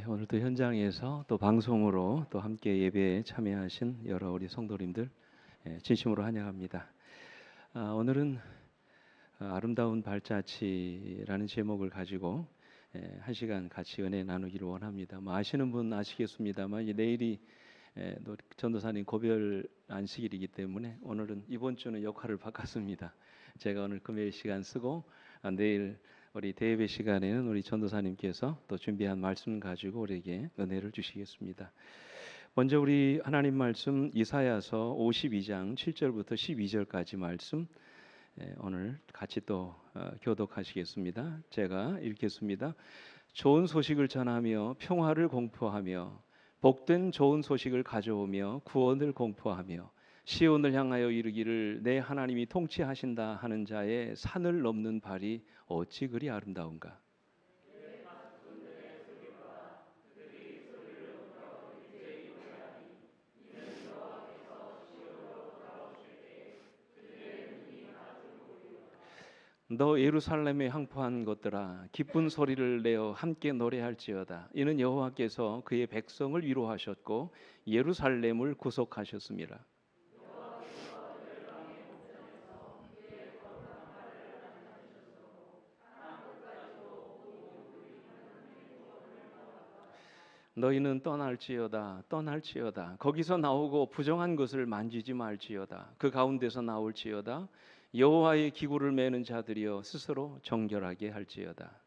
오늘도 현장에서 또 방송으로 또 함께 예배에 참여하신 여러 우리 성도님들 진심으로 환영합니다. 오늘은 아름다운 발자취라는 제목을 가지고 한 시간 같이 은혜 나누기를 원합니다. 아시는 분 아시겠습니다만 내일이 전도사님 고별 안식일이기 때문에 오늘은 이번 주는 역할을 바꿨습니다. 제가 오늘 금요일 시간 쓰고 내일 우리 대예배 시간에는 우리 전도사님께서 또 준비한 말씀 가지고 우리에게 은혜를 주시겠습니다. 먼저 우리 하나님 말씀 이사야서 52장 7절부터 12절까지 말씀 오늘 같이 또 교독하시겠습니다. 제가 읽겠습니다. 좋은 소식을 전하며 평화를 공포하며 복된 좋은 소식을 가져오며 구원을 공포하며 시온을 향하여 이르기를 내 하나님이 통치하신다 하는 자의 산을 넘는 발이 어찌 그리 아름다운가. 너 예루살렘에 항포한 것들아 기쁜 소리를 내어 함께 노래할지어다. 이는 여호와께서 그의 백성을 위로하셨고 예루살렘을 구속하셨습니다. 너희는 떠날지어다. 거기서 나오고 부정한 것을 만지지 말지어다. 그 가운데서 나올지어다. 여호와의 기구를 매는 자들이여 스스로 정결하게 할지어다.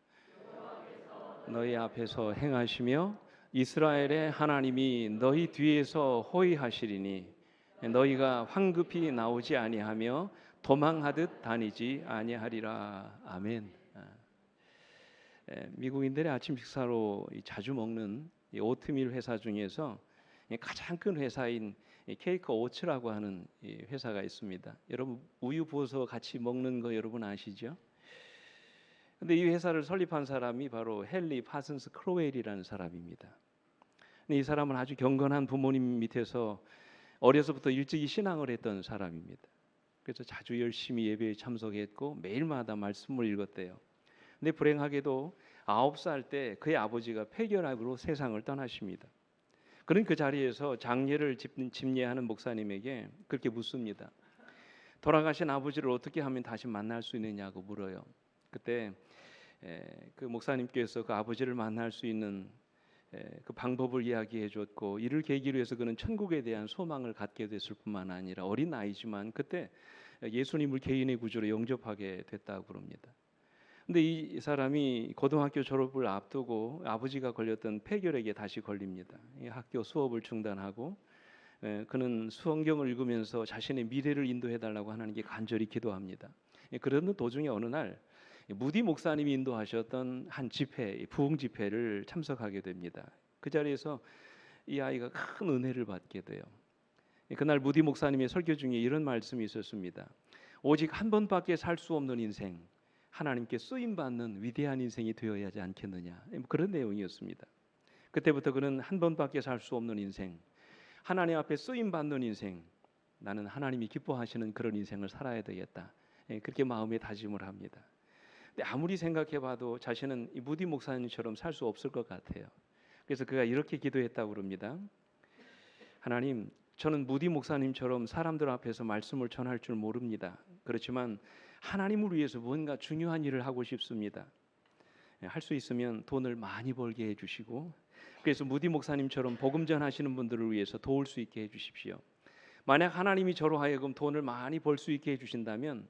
너희 앞에서 행하시며 이스라엘의 하나님이 너희 뒤에서 호위하시리니 너희가 황급히 나오지 아니하며 도망하듯 다니지 아니하리라. 아멘. 미국인들의 아침 식사로 자주 먹는 이 오트밀 회사 중에서 가장 큰 회사인 케이크 오츠라고 하는 회사가 있습니다. 여러분 우유 부어서 같이 먹는 거 여러분 아시죠? 근데 이 회사를 설립한 사람이 바로 헨리 파슨스 크로웰이라는 사람입니다. 근데 이 사람은 아주 경건한 부모님 밑에서 어려서부터 일찍이 신앙을 했던 사람입니다. 그래서 자주 열심히 예배에 참석했고 매일마다 말씀을 읽었대요. 근데 불행하게도 9살 때 그의 아버지가 폐결핵으로 세상을 떠나십니다. 그런 그 자리에서 장례를 집례하는 목사님에게 그렇게 묻습니다. 돌아가신 아버지를 어떻게 하면 다시 만날 수 있느냐고 물어요. 그때 그 목사님께서 그 아버지를 만날 수 있는 그 방법을 이야기해 줬고 이를 계기로 해서 그는 천국에 대한 소망을 갖게 됐을 뿐만 아니라 어린 나이지만 그때 예수님을 개인의 구주로 영접하게 됐다고 그럽니다. 근데 이 사람이 고등학교 졸업을 앞두고 아버지가 걸렸던 폐결핵에 다시 걸립니다. 학교 수업을 중단하고 그는 성경을 읽으면서 자신의 미래를 인도해 달라고 하나님께 간절히 기도합니다. 그러는 도중에 어느 날 무디 목사님이 인도하셨던 한 집회, 부흥 집회를 참석하게 됩니다. 그 자리에서 이 아이가 큰 은혜를 받게 돼요. 그날 무디 목사님의 설교 중에 이런 말씀이 있었습니다. 오직 한 번밖에 살 수 없는 인생, 하나님께 쓰임 받는 위대한 인생이 되어야 하지 않겠느냐, 그런 내용이었습니다. 그때부터 그는 한 번밖에 살 수 없는 인생, 하나님 앞에 쓰임 받는 인생, 나는 하나님이 기뻐하시는 그런 인생을 살아야 되겠다, 그렇게 마음에 다짐을 합니다. 근데 아무리 생각해봐도 자신은 이 무디 목사님처럼 살 수 없을 것 같아요. 그래서 그가 이렇게 기도했다고 그럽니다. 하나님, 저는 무디 목사님처럼 사람들 앞에서 말씀을 전할 줄 모릅니다. 그렇지만 하나님을 위해서 뭔가 중요한 일을 하고 싶습니다. 할 수 있으면 돈을 많이 벌게 해주시고, 그래서 무디 목사님처럼 복음 전하시는 분들을 위해서 도울 수 있게 해주십시오. 만약 하나님이 저로 하여금 돈을 많이 벌 수 있게 해주신다면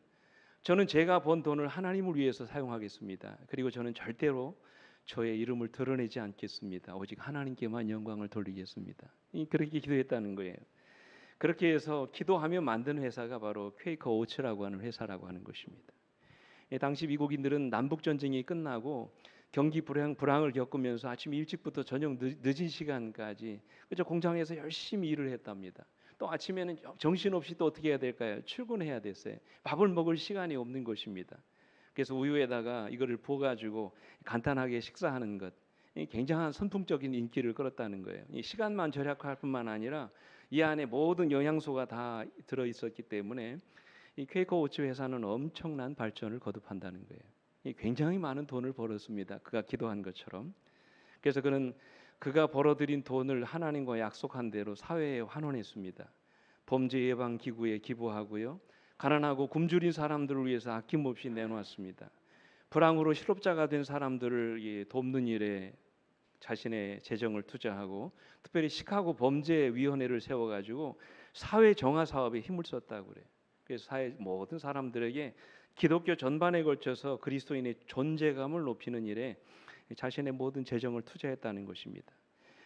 저는 제가 번 돈을 하나님을 위해서 사용하겠습니다. 그리고 저는 절대로 저의 이름을 드러내지 않겠습니다. 오직 하나님께만 영광을 돌리겠습니다. 그렇게 기도했다는 거예요. 그렇게 해서 기도하며 만든 회사가 바로 퀘이커 오츠라고 하는 회사라고 하는 것입니다. 당시 미국인들은 남북 전쟁이 끝나고 경기 불황을 겪으면서 아침 일찍부터 저녁 늦은 시간까지 그저 공장에서 열심히 일을 했답니다. 또 아침에는 정신없이 또 어떻게 해야 될까요? 출근해야 됐어요. 밥을 먹을 시간이 없는 것입니다. 그래서 우유에다가 이거를 부어가지고 간단하게 식사하는 것, 굉장한 선풍적인 인기를 끌었다는 거예요. 이 시간만 절약할 뿐만 아니라 이 안에 모든 영양소가 다 들어 있었기 때문에 이 퀘이커 오츠 회사는 엄청난 발전을 거듭한다는 거예요. 굉장히 많은 돈을 벌었습니다. 그가 기도한 것처럼. 그래서 그는 그가 벌어들인 돈을 하나님과 약속한 대로 사회에 환원했습니다. 범죄 예방 기구에 기부하고요. 가난하고 굶주린 사람들을 위해서 아낌없이 내놓았습니다. 불황으로 실업자가 된 사람들을 돕는 일에 자신의 재정을 투자하고, 특별히 시카고 범죄위원회를 세워가지고 사회 정화 사업에 힘을 썼다고 그래요. 그래서 사회 모든 사람들에게 기독교 전반에 걸쳐서 그리스도인의 존재감을 높이는 일에 자신의 모든 재정을 투자했다는 것입니다.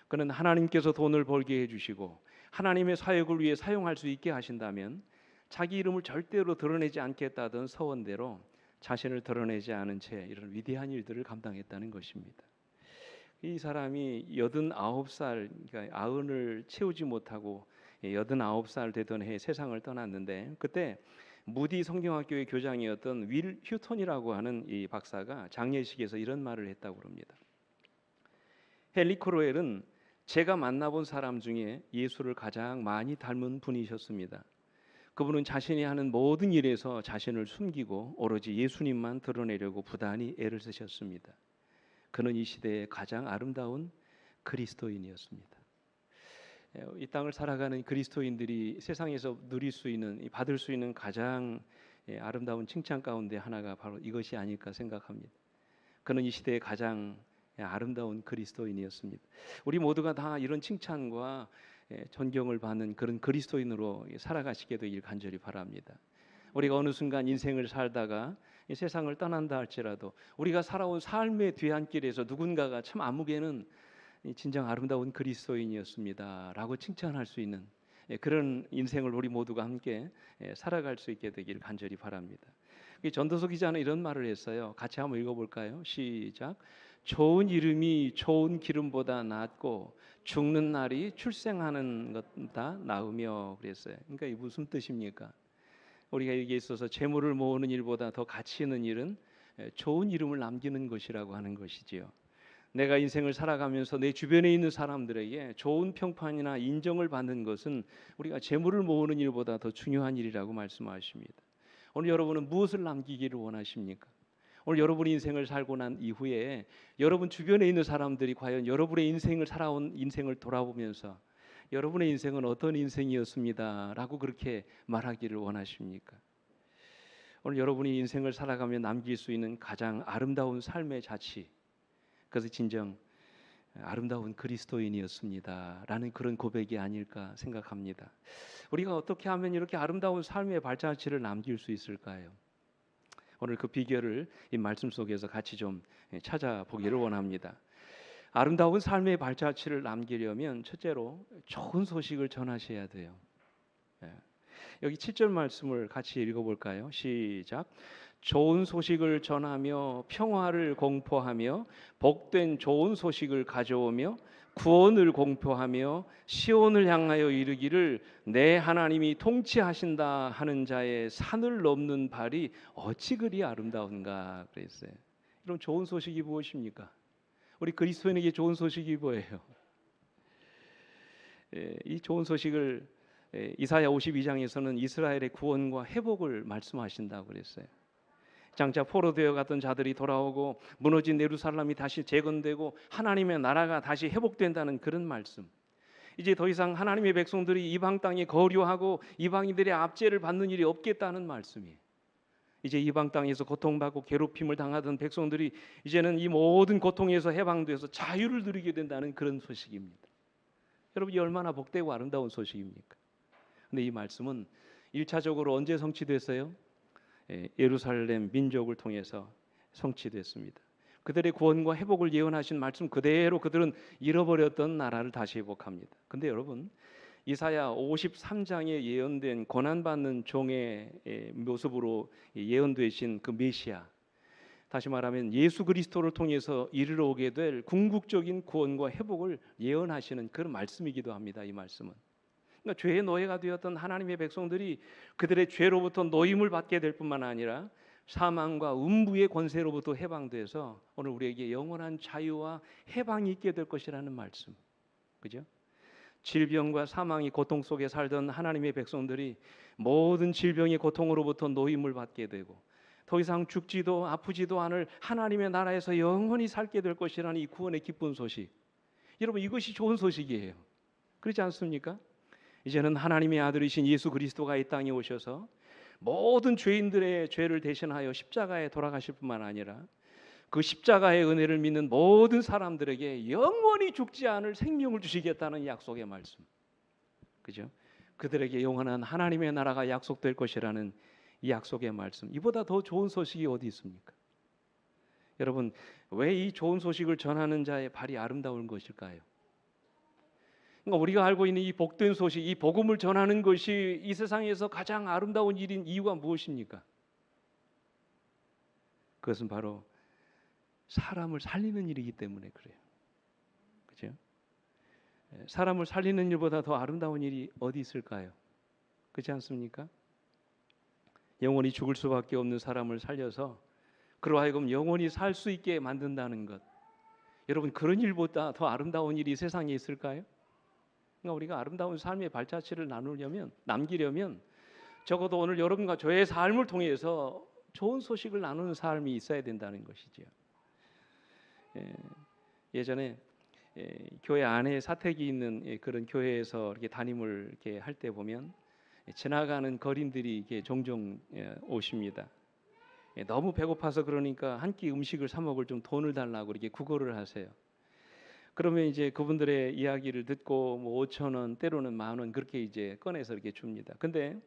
그는 하나님께서 돈을 벌게 해주시고 하나님의 사역을 위해 사용할 수 있게 하신다면 자기 이름을 절대로 드러내지 않겠다던 서원대로 자신을 드러내지 않은 채 이런 위대한 일들을 감당했다는 것입니다. 이 사람이 89살, 그러니까 아흔을 채우지 못하고 89살 되던 해에 세상을 떠났는데, 그때 무디 성경학교의 교장이었던 윌 휴턴이라고 하는 이 박사가 장례식에서 이런 말을 했다고 합니다. 헨리 크로웰은 제가 만나본 사람 중에 예수를 가장 많이 닮은 분이셨습니다. 그분은 자신이 하는 모든 일에서 자신을 숨기고 오로지 예수님만 드러내려고 부단히 애를 쓰셨습니다. 그는 이 시대의 가장 아름다운 그리스도인이었습니다. 이 땅을 살아가는 그리스도인들이 세상에서 누릴 수 있는, 받을 수 있는 가장 아름다운 칭찬 가운데 하나가 바로 이것이 아닐까 생각합니다. 그는 이 시대의 가장 아름다운 그리스도인이었습니다. 우리 모두가 다 이런 칭찬과 존경을 받는 그런 그리스도인으로 살아가시게 되길 간절히 바랍니다. 우리가 어느 순간 인생을 살다가 이 세상을 떠난다 할지라도 우리가 살아온 삶의 뒤안길에서 누군가가 참 아무개는 진정 아름다운 그리스도인이었습니다 라고 칭찬할 수 있는 그런 인생을 우리 모두가 함께 살아갈 수 있게 되길 간절히 바랍니다. 전도서 기자는 이런 말을 했어요. 같이 한번 읽어볼까요? 시작. 좋은 이름이 좋은 기름보다 낫고 죽는 날이 출생하는 것보다 나으며 그랬어요. 그러니까 이게 무슨 뜻입니까? 우리가 여기에 있어서 재물을 모으는 일보다 더 가치 있는 일은 좋은 이름을 남기는 것이라고 하는 것이지요. 내가 인생을 살아가면서 내 주변에 있는 사람들에게 좋은 평판이나 인정을 받는 것은 우리가 재물을 모으는 일보다 더 중요한 일이라고 말씀하십니다. 오늘 여러분은 무엇을 남기기를 원하십니까? 오늘 여러분이 인생을 살고 난 이후에 여러분 주변에 있는 사람들이 과연 여러분의 인생을 살아온 인생을 돌아보면서 여러분의 인생은 어떤 인생이었습니다 라고 그렇게 말하기를 원하십니까? 오늘 여러분이 인생을 살아가며 남길 수 있는 가장 아름다운 삶의 자치, 그것이 진정 아름다운 그리스도인이었습니다 라는 그런 고백이 아닐까 생각합니다. 우리가 어떻게 하면 이렇게 아름다운 삶의 발자취를 남길 수 있을까요? 오늘 그 비결을 이 말씀 속에서 같이 좀 찾아보기를 원합니다. 아름다운 삶의 발자취를 남기려면 첫째로 좋은 소식을 전하셔야 돼요. 여기 7절 말씀을 같이 읽어볼까요? 시작. 좋은 소식을 전하며 평화를 공포하며 복된 좋은 소식을 가져오며 구원을 공포하며 시온을 향하여 이르기를 내 하나님이 통치하신다 하는 자의 산을 넘는 발이 어찌 그리 아름다운가 그랬어요. 이런 좋은 소식이 무엇입니까? 우리 그리스도인에게 좋은 소식이 뭐예요? 이 좋은 소식을 이사야 52장에서는 이스라엘의 구원과 회복을 말씀하신다고 그랬어요. 장차 포로되어 갔던 자들이 돌아오고 무너진 예루살렘이 다시 재건되고 하나님의 나라가 다시 회복된다는 그런 말씀. 이제 더 이상 하나님의 백성들이 이방 땅에 거류하고 이방인들의 압제를 받는 일이 없겠다는 말씀이에요. 이제 이방 땅에서 고통받고 괴롭힘을 당하던 백성들이 이제는 이 모든 고통에서 해방돼서 자유를 누리게 된다는 그런 소식입니다. 여러분, 이 얼마나 복되고 아름다운 소식입니까? 근데 이 말씀은 1차적으로 언제 성취됐어요? 예루살렘 민족을 통해서 성취됐습니다. 그들의 구원과 회복을 예언하신 말씀 그대로 그들은 잃어버렸던 나라를 다시 회복합니다. 근데 여러분, 이사야 53장에 예언된 고난받는 종의 모습으로 예언되신 그 메시아, 다시 말하면 예수 그리스도를 통해서 이르러 오게 될 궁극적인 구원과 회복을 예언하시는 그런 말씀이기도 합니다. 이 말씀은 그러니까 죄의 노예가 되었던 하나님의 백성들이 그들의 죄로부터 노임을 받게 될 뿐만 아니라 사망과 음부의 권세로부터 해방돼서 오늘 우리에게 영원한 자유와 해방이 있게 될 것이라는 말씀. 그죠? 질병과 사망의 고통 속에 살던 하나님의 백성들이 모든 질병의 고통으로부터 노임을 받게 되고 더 이상 죽지도 아프지도 않을 하나님의 나라에서 영원히 살게 될 것이라는 이 구원의 기쁜 소식. 여러분 이것이 좋은 소식이에요. 그렇지 않습니까? 이제는 하나님의 아들이신 예수 그리스도가 이 땅에 오셔서 모든 죄인들의 죄를 대신하여 십자가에 돌아가실 뿐만 아니라 그 십자가의 은혜를 믿는 모든 사람들에게 영원히 죽지 않을 생명을 주시겠다는 약속의 말씀. 그죠? 그들에게 영원한 하나님의 나라가 약속될 것이라는 이 약속의 말씀. 이보다 더 좋은 소식이 어디 있습니까? 여러분, 왜 이 좋은 소식을 전하는 자의 발이 아름다운 것일까요? 그러니까 우리가 알고 있는 이 복된 소식, 이 복음을 전하는 것이 이 세상에서 가장 아름다운 일인 이유가 무엇입니까? 그것은 바로 사람을 살리는 일이기 때문에 그래요. 그죠? 사람을 살리는 일보다 더 아름다운 일이 어디 있을까요? 그렇지 않습니까? 영원히 죽을 수밖에 없는 사람을 살려서 그로 하여금 영원히 살 수 있게 만든다는 것. 여러분, 그런 일보다 더 아름다운 일이 세상에 있을까요? 그러니까 우리가 아름다운 삶의 발자취를 남기려면 적어도 오늘 여러분과 저의 삶을 통해서 좋은 소식을 나누는 삶이 있어야 된다는 것이죠. 예전에 교회 안에 사택이 있는 그런 교회에서 이렇게 담임을 이렇게 할 때 보면 지나가는 거린들이 이렇게 종종 오십니다. 너무 배고파서 그러니까 한 끼 음식을 사 먹을 좀 돈을 달라고 이렇게 구걸을 하세요. 그러면 이제 그분들의 이야기를 듣고 뭐 5,000원 때로는 10,000원 그렇게 이제 꺼내서 이렇게 줍니다. 근데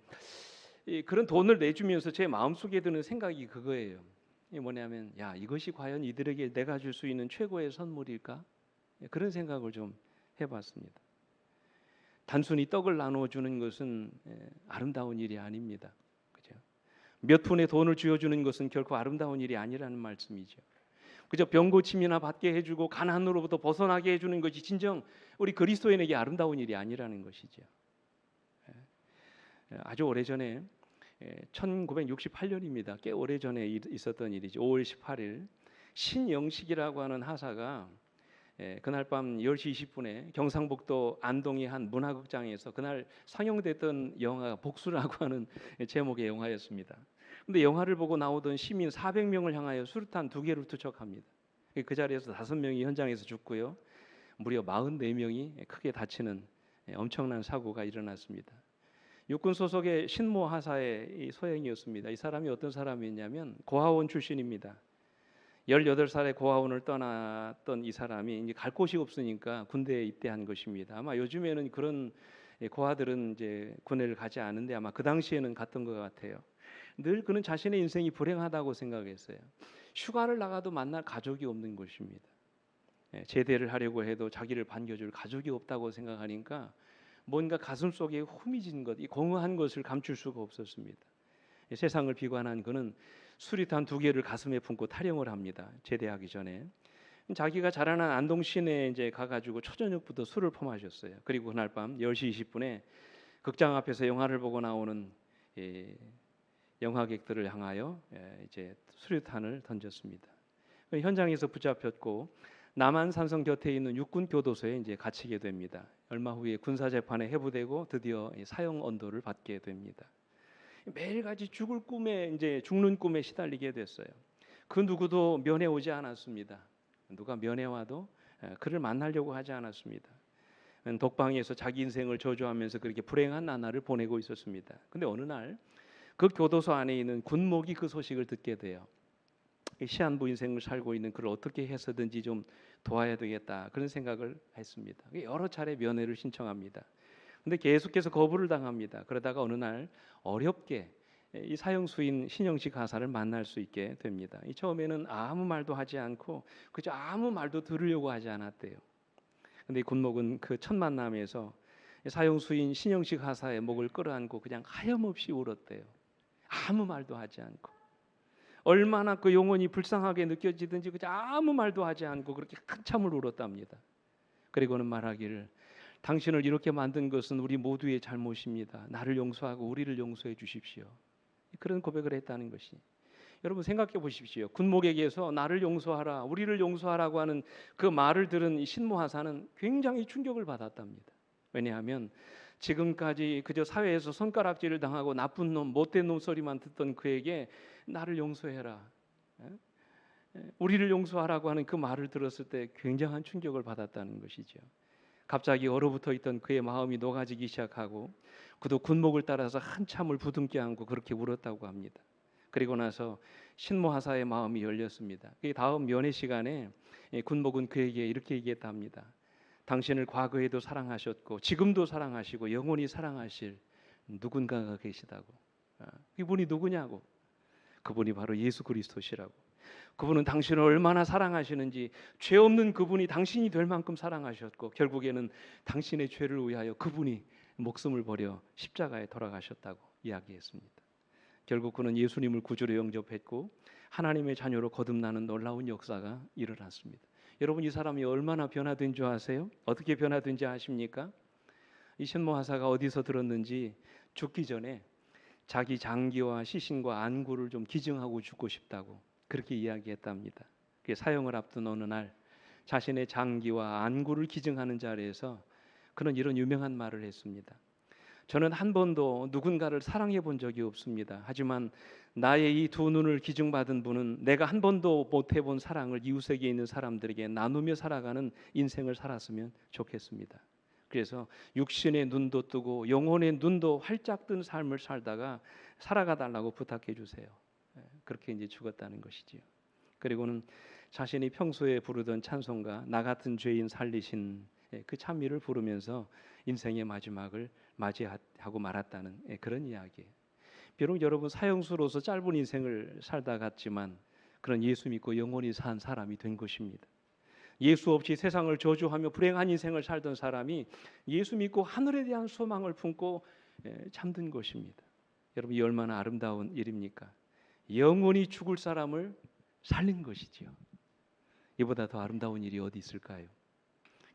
그런 돈을 내주면서 제 마음속에 드는 생각이 그거예요. 이게 뭐냐면 야, 이것이 과연 이들에게 내가 줄 수 있는 최고의 선물일까? 그런 생각을 좀 해봤습니다. 단순히 떡을 나눠주는 것은 아름다운 일이 아닙니다. 그죠? 몇 푼의 돈을 쥐어주는 것은 결코 아름다운 일이 아니라는 말씀이죠. 그저 병 고침이나 받게 해주고 가난으로부터 벗어나게 해주는 것이 진정 우리 그리스도인에게 아름다운 일이 아니라는 것이죠. 아주 오래전에 1968년입니다. 꽤 오래전에 있었던 일이죠. 5월 18일 신영식이라고 하는 하사가 그날 밤 10시 20분에 경상북도 안동의 한 문화극장에서 그날 상영됐던 영화가 복수라고 하는 제목의 영화였습니다. 근데 영화를 보고 나오던 시민 400명을 향하여 수류탄 2개를 투척합니다. 그 자리에서 5명이 현장에서 죽고요. 무려 44명이 크게 다치는 엄청난 사고가 일어났습니다. 육군 소속의 신모 하사의 소행이었습니다. 이 사람이 어떤 사람이었냐면 고아원 출신입니다. 18살에 고아원을 떠났던 이 사람이 이제 갈 곳이 없으니까 군대에 입대한 것입니다. 아마 요즘에는 그런 고아들은 이제 군대를 가지 않은데 아마 그 당시에는 갔던 것 같아요. 늘 그는 자신의 인생이 불행하다고 생각했어요. 휴가를 나가도 만날 가족이 없는 것입니다. 제대를 하려고 해도 자기를 반겨줄 가족이 없다고 생각하니까 뭔가 가슴 속에 후미진 것, 이 공허한 것을 감출 수가 없었습니다. 세상을 비관한 그는 수리탄 2개를 가슴에 품고 탈영을 합니다. 제대하기 전에 자기가 자라난 안동 시내에 이제 가가지고 초저녁부터 술을 퍼마셨어요. 그리고 그날 밤 10시 20분에 극장 앞에서 영화를 보고 나오는 영화객들을 향하여 이제 수류탄을 던졌습니다. 현장에서 붙잡혔고 남한산성 곁에 있는 육군 교도소에 이제 갇히게 됩니다. 얼마 후에 군사 재판에 회부되고 드디어 사형 언도를 받게 됩니다. 매일같이 죽는 꿈에 시달리게 됐어요. 그 누구도 면회 오지 않았습니다. 누가 면회 와도 그를 만나려고 하지 않았습니다. 독방에서 자기 인생을 저주하면서 그렇게 불행한 나날을 보내고 있었습니다. 근데 어느 날 그 교도소 안에 있는 군목이 그 소식을 듣게 돼요. 시한부 인생을 살고 있는 그를 어떻게 해서든지 좀 도와야 되겠다 그런 생각을 했습니다. 여러 차례 면회를 신청합니다. 근데 계속해서 거부를 당합니다. 그러다가 어느 날 어렵게 이 사형수인 신영식 하사를 만날 수 있게 됩니다. 처음에는 아무 말도 하지 않고 그저 아무 말도 들으려고 하지 않았대요. 근데 군목은 그 첫 만남에서 사형수인 신영식 하사의 목을 끌어안고 그냥 하염없이 울었대요. 아무 말도 하지 않고 얼마나 그 영혼이 불쌍하게 느껴지든지 그저 아무 말도 하지 않고 그렇게 한참을 울었답니다. 그리고는 말하기를 당신을 이렇게 만든 것은 우리 모두의 잘못입니다. 나를 용서하고 우리를 용서해 주십시오. 그런 고백을 했다는 것이 여러분 생각해 보십시오. 군목에게서 나를 용서하라, 우리를 용서하라고 하는 그 말을 들은 이 신모 하사는 굉장히 충격을 받았답니다. 왜냐하면 지금까지 그저 사회에서 손가락질을 당하고 나쁜 놈, 못된 놈 소리만 듣던 그에게 나를 용서해라, 우리를 용서하라고 하는 그 말을 들었을 때 굉장한 충격을 받았다는 것이죠. 갑자기 얼어붙어 있던 그의 마음이 녹아지기 시작하고 그도 군목을 따라서 한참을 부둥켜 안고 그렇게 울었다고 합니다. 그리고 나서 신모하사의 마음이 열렸습니다. 그 다음 면회 시간에 군목은 그에게 이렇게 얘기했답니다. 당신을 과거에도 사랑하셨고 지금도 사랑하시고 영원히 사랑하실 누군가가 계시다고. 이분이 누구냐고. 그분이 바로 예수 그리스도시라고. 그분은 당신을 얼마나 사랑하시는지, 죄 없는 그분이 당신이 될 만큼 사랑하셨고 결국에는 당신의 죄를 위하여 그분이 목숨을 버려 십자가에 돌아가셨다고 이야기했습니다. 결국 그는 예수님을 구주로 영접했고 하나님의 자녀로 거듭나는 놀라운 역사가 일어났습니다. 여러분, 이 사람이 얼마나 변화된 줄 아세요? 어떻게 변화된지 아십니까? 이 신모하사가 어디서 들었는지 죽기 전에 자기 장기와 시신과 안구를 좀 기증하고 죽고 싶다고 그렇게 이야기했답니다. 그게 사형을 앞둔 어느 날 자신의 장기와 안구를 기증하는 자리에서 그는 이런 유명한 말을 했습니다. 저는 한 번도 누군가를 사랑해 본 적이 없습니다. 하지만 나의 이 두 눈을 기증받은 분은 내가 한 번도 못 해본 사랑을 이웃에게 있는 사람들에게 나누며 살아가는 인생을 살았으면 좋겠습니다. 그래서 육신의 눈도 뜨고 영혼의 눈도 활짝 뜬 삶을 살아가 달라고 부탁해 주세요. 그렇게 이제 죽었다는 것이지요. 그리고는 자신이 평소에 부르던 찬송가 나 같은 죄인 살리신 그 찬미를 부르면서 인생의 마지막을 맞이하고 말았다는 그런 이야기예요. 비록 여러분 사형수로서 짧은 인생을 살다 갔지만 그런 예수 믿고 영원히 산 사람이 된 것입니다. 예수 없이 세상을 저주하며 불행한 인생을 살던 사람이 예수 믿고 하늘에 대한 소망을 품고 잠든 것입니다. 여러분, 이 얼마나 아름다운 일입니까? 영원히 죽을 사람을 살린 것이지요. 이보다 더 아름다운 일이 어디 있을까요?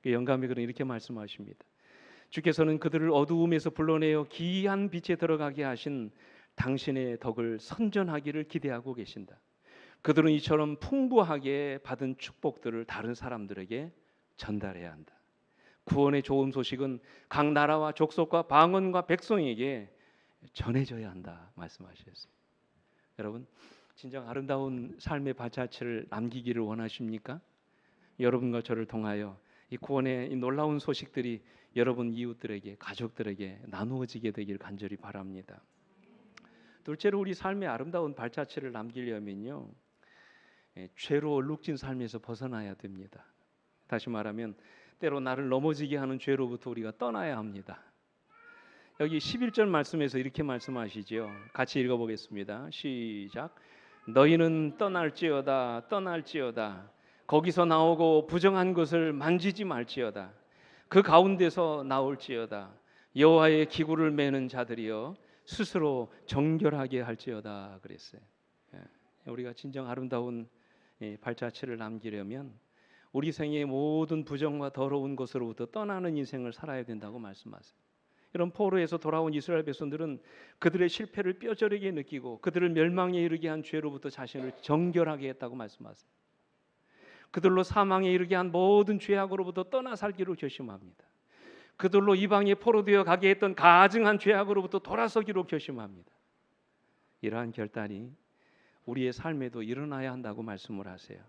영감이 그는 이렇게 말씀하십니다. 주께서는 그들을 어두움에서 불러내어 기이한 빛에 들어가게 하신 당신의 덕을 선전하기를 기대하고 계신다. 그들은 이처럼 풍부하게 받은 축복들을 다른 사람들에게 전달해야 한다. 구원의 좋은 소식은 각 나라와 족속과 방언과 백성에게 전해져야 한다 말씀하셨어요. 여러분, 진정 아름다운 삶의 발자취를 남기기를 원하십니까? 여러분과 저를 통하여 이 구원의 이 놀라운 소식들이 여러분 이웃들에게, 가족들에게 나누어지게 되길 간절히 바랍니다. 둘째로 우리 삶의 아름다운 발자취를 남기려면요, 죄로 얼룩진 삶에서 벗어나야 됩니다. 다시 말하면 때로 나를 넘어지게 하는 죄로부터 우리가 떠나야 합니다. 여기 11절 말씀에서 이렇게 말씀하시죠. 같이 읽어보겠습니다. 시작. 너희는 떠날지어다 떠날지어다 거기서 나오고 부정한 것을 만지지 말지어다 그 가운데서 나올지어다 여호와의 기구를 매는 자들이여 스스로 정결하게 할지어다 그랬어요. 우리가 진정 아름다운 발자취를 남기려면 우리 생의 모든 부정과 더러운 것으로부터 떠나는 인생을 살아야 된다고 말씀하세요. 이런 포로에서 돌아온 이스라엘 백성들은 그들의 실패를 뼈저리게 느끼고 그들을 멸망에 이르게 한 죄로부터 자신을 정결하게 했다고 말씀하세요. 그들로 사망에 이르게 한 모든 죄악으로부터 떠나 살기로 결심합니다. 그들로 이방에 포로되어 가게 했던 가증한 죄악으로부터 돌아서기로 결심합니다. 이러한 결단이 우리의 삶에도 일어나야 한다고 말씀을 하세요.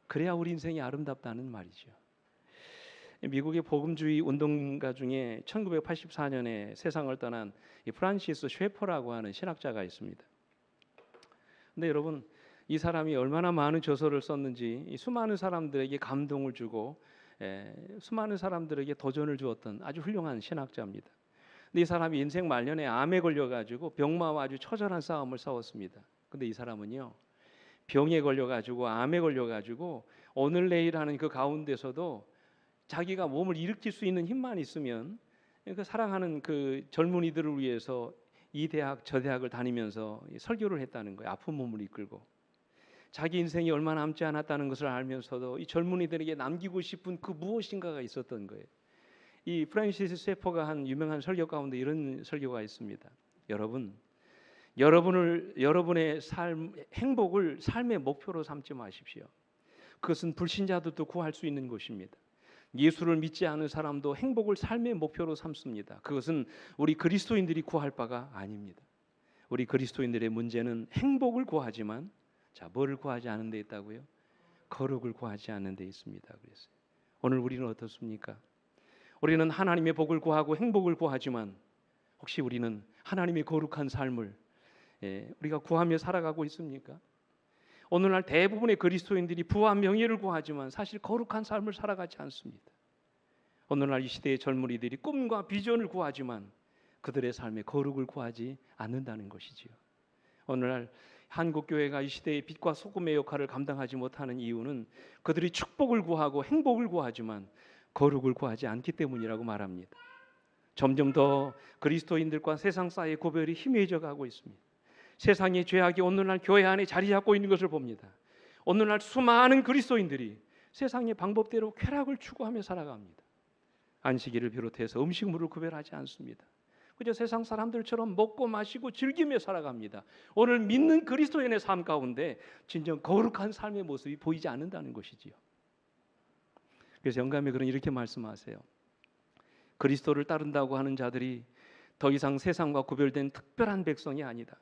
그래야 우리 인생이 아름답다는 말이죠. 미국의 복음주의 운동가 중에 1984년에 세상을 떠난 프란시스 쉐퍼라고 하는 신학자가 있습니다. 근데 여러분, 이 사람이 얼마나 많은 저서를 썼는지 수많은 사람들에게 감동을 주고 수많은 사람들에게 도전을 주었던 아주 훌륭한 신학자입니다. 근데 이 사람이 인생 말년에 암에 걸려가지고 병마와 아주 처절한 싸움을 싸웠습니다. 근데 이 사람은요, 병에 걸려가지고 암에 걸려가지고 오늘 내일 하는 그 가운데서도 자기가 몸을 일으킬 수 있는 힘만 있으면 그 사랑하는 그 젊은이들을 위해서 이 대학 저 대학을 다니면서 설교를 했다는 거예요. 아픈 몸을 이끌고 자기 인생이 얼마 남지 않았다는 것을 알면서도 이 젊은이들에게 남기고 싶은 그 무엇인가가 있었던 거예요. 이 프란시스 셰퍼가 한 유명한 설교 가운데 이런 설교가 있습니다. 여러분의 행복을 삶의 목표로 삼지 마십시오. 그것은 불신자들도 구할 수 있는 것입니다. 예수를 믿지 않은 사람도 행복을 삶의 목표로 삼습니다. 그것은 우리 그리스도인들이 구할 바가 아닙니다. 우리 그리스도인들의 문제는 행복을 구하지만 뭐를 구하지 않은 데 있다고요? 거룩을 구하지 않는 데 있습니다. 그래서 오늘 우리는 어떻습니까? 우리는 하나님의 복을 구하고 행복을 구하지만 혹시 우리는 하나님의 거룩한 삶을 우리가 구하며 살아가고 있습니까? 오늘날 대부분의 그리스도인들이 부와 명예를 구하지만 사실 거룩한 삶을 살아가지 않습니다. 오늘날 이 시대의 젊은이들이 꿈과 비전을 구하지만 그들의 삶에 거룩을 구하지 않는다는 것이지요. 오늘날 한국 교회가 이 시대의 빛과 소금의 역할을 감당하지 못하는 이유는 그들이 축복을 구하고 행복을 구하지만 거룩을 구하지 않기 때문이라고 말합니다. 점점 더 그리스도인들과 세상 사이의 구별이 희미해져 가고 있습니다. 세상의 죄악이 오늘날 교회 안에 자리 잡고 있는 것을 봅니다. 오늘날 수많은 그리스도인들이 세상의 방법대로 쾌락을 추구하며 살아갑니다. 안식일을 비롯해서 음식물을 구별하지 않습니다. 그저 세상 사람들처럼 먹고 마시고 즐기며 살아갑니다. 오늘 믿는 그리스도인의 삶 가운데 진정 거룩한 삶의 모습이 보이지 않는다는 것이지요. 그래서 영감의 글은 이렇게 말씀하세요. 그리스도를 따른다고 하는 자들이 더 이상 세상과 구별된 특별한 백성이 아니다.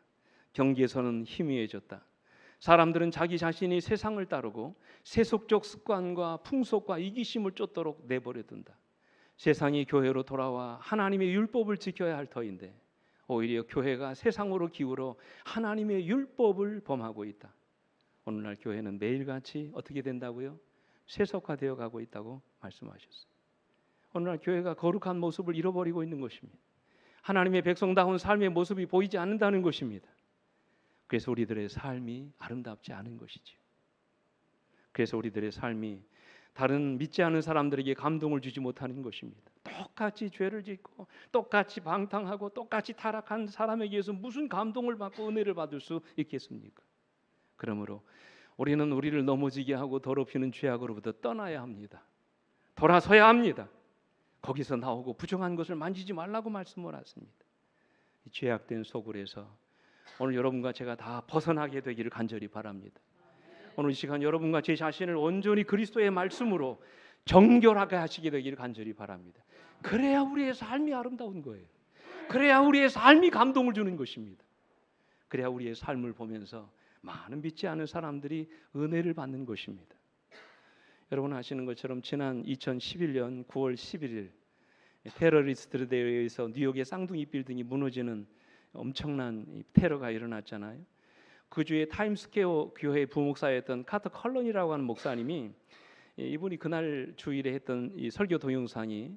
경계선은 희미해졌다. 사람들은 자기 자신이 세상을 따르고 세속적 습관과 풍속과 이기심을 쫓도록 내버려둔다. 세상이 교회로 돌아와 하나님의 율법을 지켜야 할 터인데 오히려 교회가 세상으로 기울어 하나님의 율법을 범하고 있다. 오늘날 교회는 매일같이 어떻게 된다고요? 세속화되어 가고 있다고 말씀하셨어요. 오늘날 교회가 거룩한 모습을 잃어버리고 있는 것입니다. 하나님의 백성다운 삶의 모습이 보이지 않는다는 것입니다. 그래서 우리들의 삶이 아름답지 않은 것이죠. 그래서 우리들의 삶이 다른 믿지 않은 사람들에게 감동을 주지 못하는 것입니다. 똑같이 죄를 짓고 똑같이 방탕하고 똑같이 타락한 사람에게 서 무슨 감동을 받고 은혜를 받을 수 있겠습니까? 그러므로 우리는 우리를 넘어지게 하고 더럽히는 죄악으로부터 떠나야 합니다. 돌아서야 합니다. 거기서 나오고 부정한 것을 만지지 말라고 말씀을 하십니다. 이 죄악된 소굴에서 오늘 여러분과 제가 다 벗어나게 되기를 간절히 바랍니다. 오늘 이 시간 여러분과 제 자신을 온전히 그리스도의 말씀으로 정결하게 하시게 되기를 간절히 바랍니다. 그래야 우리의 삶이 아름다운 거예요. 그래야 우리의 삶이 감동을 주는 것입니다. 그래야 우리의 삶을 보면서 많은 믿지 않은 사람들이 은혜를 받는 것입니다. 여러분 아시는 것처럼 지난 2011년 9월 11일 테러리스트들에 의해서 뉴욕의 쌍둥이 빌딩이 무너지는 엄청난 테러가 일어났잖아요. 그 주에 타임스퀘어 교회 부목사였던 카터 컬런이라고 하는 목사님이 이분이 그날 주일에 했던 이 설교 동영상이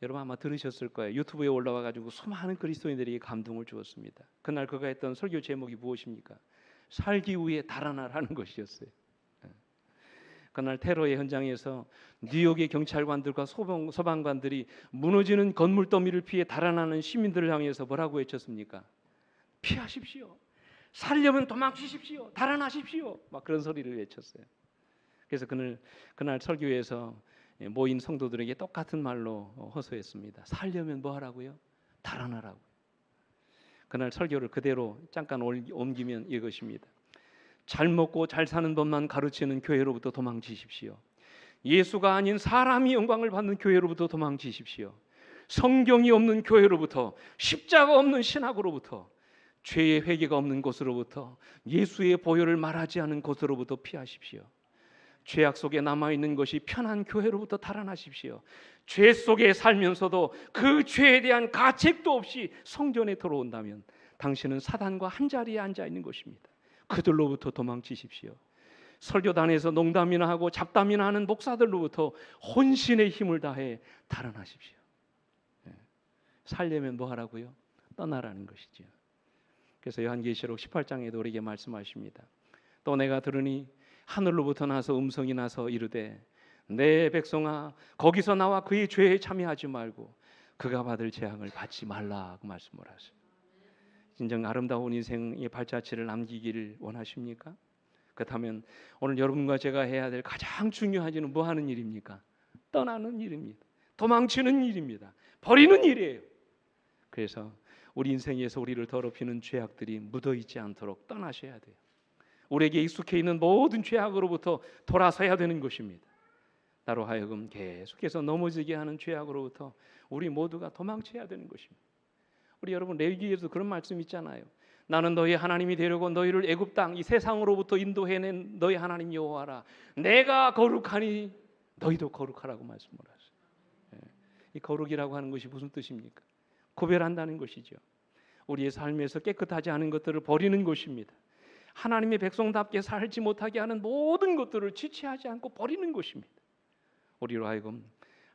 여러분 아마 들으셨을 거예요. 유튜브에 올라와 가지고 수많은 그리스도인들에게 감동을 주었습니다. 그날 그가 했던 설교 제목이 무엇입니까? 살기 위해 달아나라는 것이었어요. 그날 테러의 현장에서 뉴욕의 경찰관들과 소방관들이 무너지는 건물 더미를 피해 달아나는 시민들을 향해서 뭐라고 외쳤습니까? 피하십시오. 살려면 도망치십시오. 달아나십시오. 막 그런 소리를 외쳤어요. 그래서 그날 설교에서 모인 성도들에게 똑같은 말로 호소했습니다. 살려면 뭐 하라고요? 달아나라고. 그날 설교를 그대로 잠깐 옮기면 이것입니다. 잘 먹고 잘 사는 법만 가르치는 교회로부터 도망치십시오. 예수가 아닌 사람이 영광을 받는 교회로부터 도망치십시오. 성경이 없는 교회로부터, 십자가 없는 신학으로부터, 죄의 회개가 없는 곳으로부터, 예수의 보혈을 말하지 않은 곳으로부터 피하십시오. 죄악 속에 남아있는 것이 편한 교회로부터 달아나십시오. 죄 속에 살면서도 그 죄에 대한 가책도 없이 성전에 들어온다면 당신은 사단과 한자리에 앉아있는 것입니다. 그들로부터 도망치십시오. 설교단에서 농담이나 하고 잡담이나 하는 목사들로부터 혼신의 힘을 다해 달아나십시오. 살려면 뭐 하라고요? 떠나라는 것이죠. 그래서 요한계시록 18장에도 우리에게 말씀하십니다. 또 내가 들으니 하늘로부터 나서 음성이 나서 이르되 내 백성아 거기서 나와 그의 죄에 참여하지 말고 그가 받을 재앙을 받지 말라고 말씀을 하세요. 진정 아름다운 인생의 발자취를 남기기를 원하십니까? 그렇다면 오늘 여러분과 제가 해야 될 가장 중요한 일은 뭐 하는 일입니까? 떠나는 일입니다. 도망치는 일입니다. 버리는 일이에요. 그래서 우리 인생에서 우리를 더럽히는 죄악들이 묻어있지 않도록 떠나셔야 돼요. 우리에게 익숙해 있는 모든 죄악으로부터 돌아서야 되는 것입니다. 나로 하여금 계속해서 넘어지게 하는 죄악으로부터 우리 모두가 도망쳐야 되는 것입니다. 우리 여러분 레위기에도 그런 말씀 있잖아요. 나는 너희 하나님이 되려고 너희를 애굽 땅 이 세상으로부터 인도해낸 너희 하나님 여호와라. 내가 거룩하니 너희도 거룩하라고 말씀을 하세요. 이 거룩이라고 하는 것이 무슨 뜻입니까? 구별한다는 것이죠. 우리의 삶에서 깨끗하지 않은 것들을 버리는 것입니다. 하나님의 백성답게 살지 못하게 하는 모든 것들을 지체하지 않고 버리는 것입니다. 우리로 하여금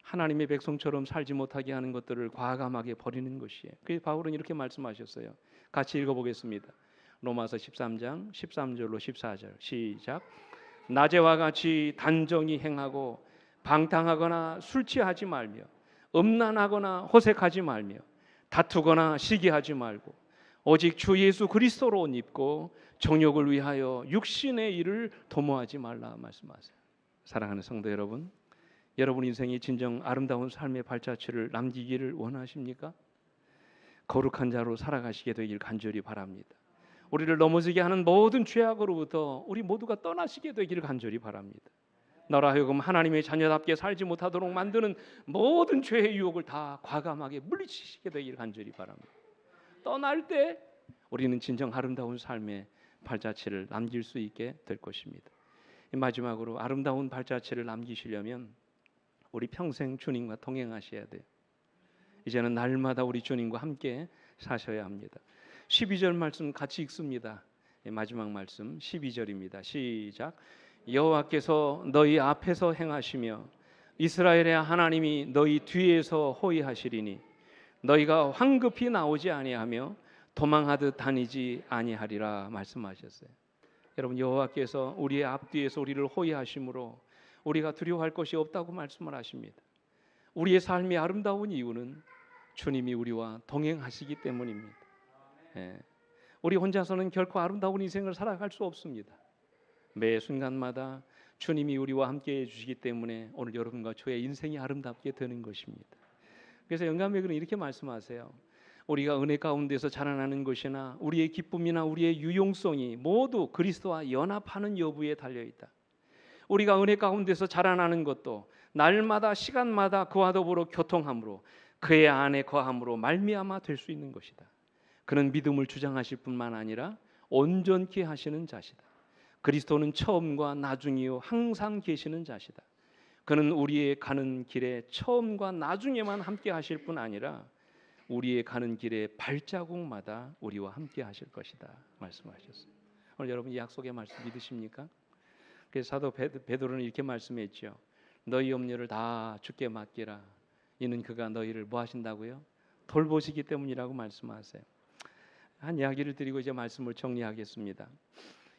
하나님의 백성처럼 살지 못하게 하는 것들을 과감하게 버리는 것이에요. 그래서 바울은 이렇게 말씀하셨어요. 같이 읽어보겠습니다. 로마서 13장 13절로 14절 시작. 낮에와 같이 단정히 행하고 방탕하거나 술 취하지 말며 음란하거나 호색하지 말며 다투거나 시기하지 말고 오직 주 예수 그리스도로 옷 입고 정욕을 위하여 육신의 일을 도모하지 말라 말씀하세요. 사랑하는 성도 여러분, 여러분 인생이 진정 아름다운 삶의 발자취를 남기기를 원하십니까? 거룩한 자로 살아가시게 되길 간절히 바랍니다. 우리를 넘어지게 하는 모든 죄악으로부터 우리 모두가 떠나시게 되기를 간절히 바랍니다. 너라 하여금 하나님의 자녀답게 살지 못하도록 만드는 모든 죄의 유혹을 다 과감하게 물리치시게 되기를 간절히 바랍니다. 떠날 때 우리는 진정 아름다운 삶의 발자취를 남길 수 있게 될 것입니다. 마지막으로 아름다운 발자취를 남기시려면 우리 평생 주님과 동행하셔야 돼요. 이제는 날마다 우리 주님과 함께 사셔야 합니다. 12절 말씀 같이 읽습니다. 마지막 말씀 12절입니다. 시작. 여호와께서 너희 앞에서 행하시며 이스라엘의 하나님이 너희 뒤에서 호위하시리니 너희가 황급히 나오지 아니하며 도망하듯 다니지 아니하리라 말씀하셨어요. 여러분, 여호와께서 우리의 앞뒤에서 우리를 호위하심으로 우리가 두려워할 것이 없다고 말씀을 하십니다. 우리의 삶이 아름다운 이유는 주님이 우리와 동행하시기 때문입니다. 우리 혼자서는 결코 아름다운 인생을 살아갈 수 없습니다. 매 순간마다 주님이 우리와 함께해 주시기 때문에 오늘 여러분과 저의 인생이 아름답게 되는 것입니다. 그래서 영감회교는 이렇게 말씀하세요. 우리가 은혜 가운데서 자라나는 것이나 우리의 기쁨이나 우리의 유용성이 모두 그리스도와 연합하는 여부에 달려있다. 우리가 은혜 가운데서 자라나는 것도 날마다 시간마다 그와 더불어 교통함으로 그의 안에 거함으로 말미암아 될 수 있는 것이다. 그는 믿음을 주장하실 뿐만 아니라 온전케 하시는 자시다. 그리스도는 처음과 나중이요 항상 계시는 자시다. 그는 우리의 가는 길에 처음과 나중에만 함께 하실 뿐 아니라 우리의 가는 길에 발자국마다 우리와 함께 하실 것이다 말씀하셨어요. 오늘 여러분 이 약속의 말씀 믿으십니까? 그래서 사도 베드로는 이렇게 말씀했죠. 너희 염려를 다 주께 맡기라. 이는 그가 너희를 뭐 하신다고요? 돌보시기 때문이라고 말씀하세요. 한 이야기를 드리고 이제 말씀을 정리하겠습니다.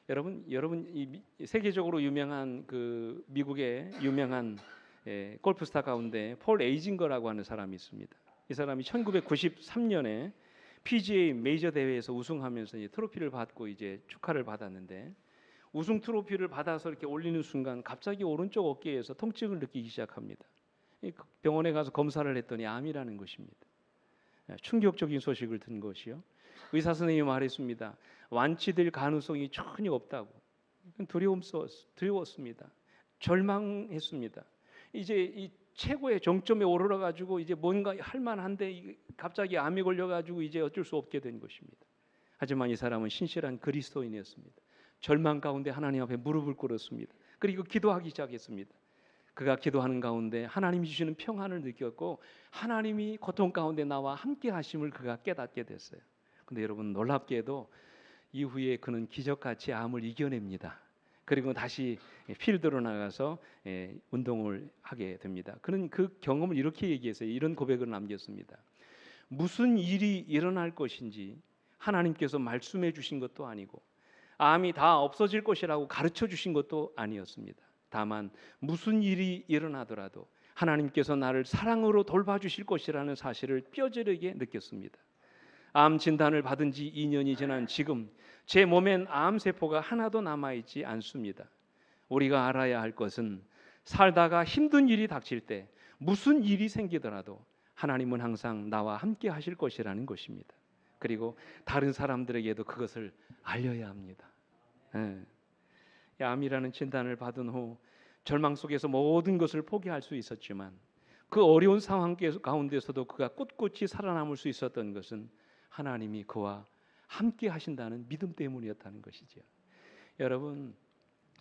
여러분 이 세계적으로 유명한 그 미국의 유명한 골프스타 가운데 폴 에이징거라고 하는 사람이 있습니다. 이 사람이 1993년에 PGA 메이저 대회에서 우승하면서 이제 트로피를 받고 이제 축하를 받았는데 우승 트로피를 받아서 이렇게 올리는 순간 갑자기 오른쪽 어깨에서 통증을 느끼기 시작합니다. 병원에 가서 검사를 했더니 암이라는 것입니다. 충격적인 소식을 든 것이요. 의사 선생님이 말했습니다. 완치될 가능성이 전혀 없다고. 두려웠습니다. 절망했습니다. 이제 이 최고의 정점에 오르러 가지고 이제 뭔가 할 만한데 갑자기 암이 걸려 가지고 이제 어쩔 수 없게 된 것입니다. 하지만 이 사람은 신실한 그리스도인이었습니다. 절망 가운데 하나님 앞에 무릎을 꿇었습니다. 그리고 기도하기 시작했습니다. 그가 기도하는 가운데 하나님이 주시는 평안을 느꼈고 하나님이 고통 가운데 나와 함께 하심을 그가 깨닫게 됐어요. 근데 여러분 놀랍게도 이후에 그는 기적같이 암을 이겨냅니다. 그리고 다시 필드로 나가서 운동을 하게 됩니다. 그는 그 경험을 이렇게 얘기했어요. 이런 고백을 남겼습니다. 무슨 일이 일어날 것인지 하나님께서 말씀해 주신 것도 아니고 암이 다 없어질 것이라고 가르쳐 주신 것도 아니었습니다. 다만 무슨 일이 일어나더라도 하나님께서 나를 사랑으로 돌봐주실 것이라는 사실을 뼈저리게 느꼈습니다. 암 진단을 받은 지 2년이 지난 지금 제 몸엔 암세포가 하나도 남아있지 않습니다. 우리가 알아야 할 것은 살다가 힘든 일이 닥칠 때 무슨 일이 생기더라도 하나님은 항상 나와 함께 하실 것이라는 것입니다. 그리고 다른 사람들에게도 그것을 알려야 합니다. 암이라는 진단을 받은 후 절망 속에서 모든 것을 포기할 수 있었지만 그 어려운 상황 가운데서도 그가 꿋꿋이 살아남을 수 있었던 것은 하나님이 그와 함께 하신다는 믿음 때문이었다는 것이죠. 여러분,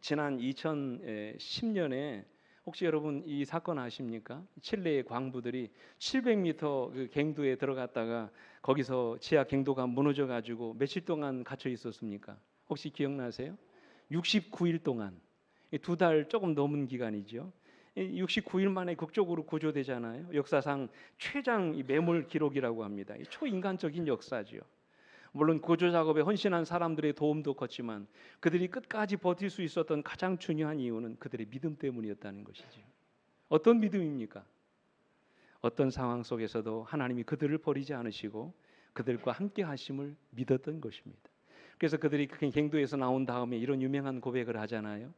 지난 2010년에 혹시 여러분 이 사건 아십니까? 칠레의 광부들이 700m 그 갱도에 들어갔다가 거기서 지하 갱도가 무너져 가지고 며칠 동안 갇혀 있었습니까? 혹시 기억나세요? 69일 동안, 2달 조금 넘은 기간이죠. 69일 만에 극적으로 구조되잖아요. 역사상 최장 매몰 기록이라고 합니다. 초인간적인 역사지요. 물론 구조 작업에 헌신한 사람들의 도움도 컸지만 그들이 끝까지 버틸 수 있었던 가장 중요한 이유는 그들의 믿음 때문이었다는 것이죠. 어떤 믿음입니까? 어떤 상황 속에서도 하나님이 그들을 버리지 않으시고 그들과 함께 하심을 믿었던 것입니다. 그래서 그들이 그 갱도에서 나온 다음에 이런 유명한 고백을 하잖아요.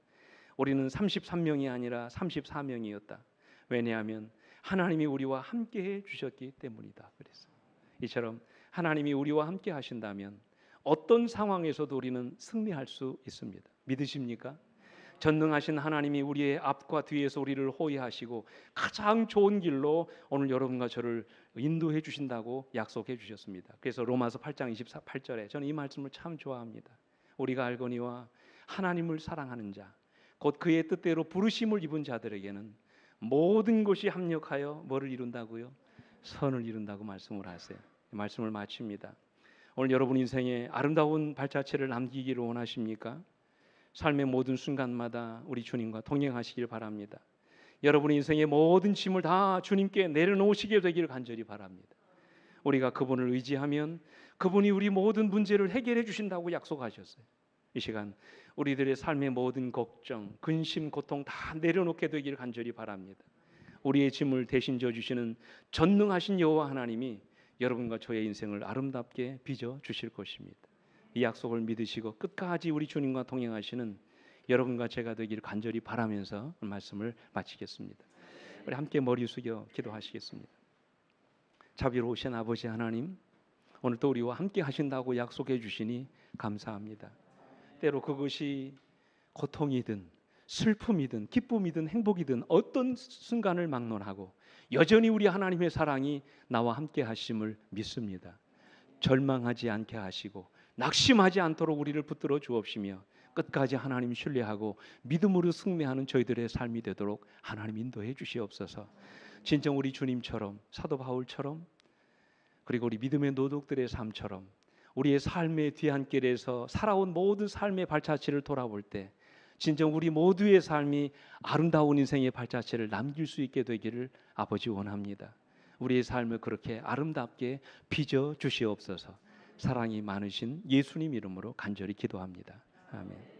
우리는 33명이 아니라 34명이었다. 왜냐하면 하나님이 우리와 함께 해 주셨기 때문이다. 그래서 이처럼 하나님이 우리와 함께 하신다면 어떤 상황에서도 우리는 승리할 수 있습니다. 믿으십니까? 전능하신 하나님이 우리의 앞과 뒤에서 우리를 호위하시고 가장 좋은 길로 오늘 여러분과 저를 인도해 주신다고 약속해 주셨습니다. 그래서 로마서 8장 28절에 저는 이 말씀을 참 좋아합니다. 우리가 알거니와 하나님을 사랑하는 자 곧 그의 뜻대로 부르심을 입은 자들에게는 모든 것이 합력하여 뭐를 이룬다고요? 선을 이룬다고 말씀을 하세요. 말씀을 마칩니다. 오늘 여러분 인생에 아름다운 발자취를 남기기를 원하십니까? 삶의 모든 순간마다 우리 주님과 동행하시길 바랍니다. 여러분의 인생의 모든 짐을 다 주님께 내려놓으시게 되기를 간절히 바랍니다. 우리가 그분을 의지하면 그분이 우리 모든 문제를 해결해 주신다고 약속하셨어요. 이 시간 우리들의 삶의 모든 걱정, 근심, 고통 다 내려놓게 되기를 간절히 바랍니다. 우리의 짐을 대신 져주시는 전능하신 여호와 하나님이 여러분과 저의 인생을 아름답게 빚어 주실 것입니다. 이 약속을 믿으시고 끝까지 우리 주님과 동행하시는 여러분과 제가 되기를 간절히 바라면서 말씀을 마치겠습니다. 우리 함께 머리 숙여 기도하시겠습니다. 자비로우신 아버지 하나님, 오늘 또 우리와 함께 하신다고 약속해 주시니 감사합니다. 때로 그것이 고통이든 슬픔이든 기쁨이든 행복이든 어떤 순간을 막론하고 여전히 우리 하나님의 사랑이 나와 함께 하심을 믿습니다. 절망하지 않게 하시고 낙심하지 않도록 우리를 붙들어 주옵시며 끝까지 하나님 신뢰하고 믿음으로 승리하는 저희들의 삶이 되도록 하나님 인도해 주시옵소서. 진정 우리 주님처럼, 사도 바울처럼, 그리고 우리 믿음의 노독들의 삶처럼 우리의 삶의 뒤안길에서 살아온 모든 삶의 발자취를 돌아볼 때 진정 우리 모두의 삶이 아름다운 인생의 발자취를 남길 수 있게 되기를 아버지 원합니다. 우리의 삶을 그렇게 아름답게 빚어 주시옵소서. 사랑이 많으신 예수님 이름으로 간절히 기도합니다. 아멘.